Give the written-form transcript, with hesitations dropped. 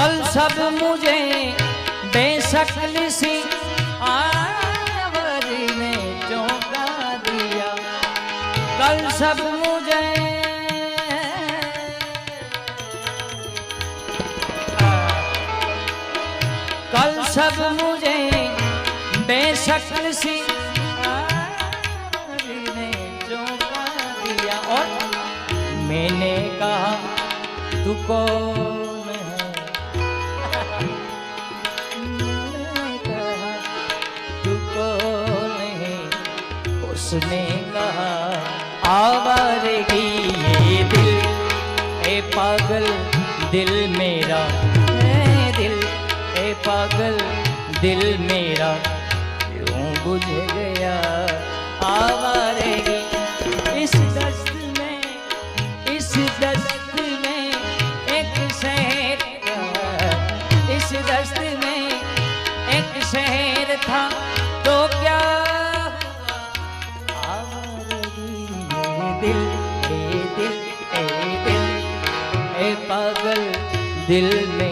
कल सब मुझे बेशक्ल सी आवरी ने चौंका दिया। कल सब मुझे कल सब मुझे बेशक्ल सी आवरी ने चौंका दिया। और मैंने कहा तू कौन है, मैंने कहा तू कौन है, उसने कहा आवारगी ये दिल, ए पागल दिल मेरा, ए दिल, ए पागल दिल मेरा क्यों बुझ गया आवारगी। इस दस्त में, इस दस्त में एक शहर, इस दस्त में एक शहर था तो क्या हुआ आवारगी ये दिल, ए दिल, ए दिल, ए पागल दिल में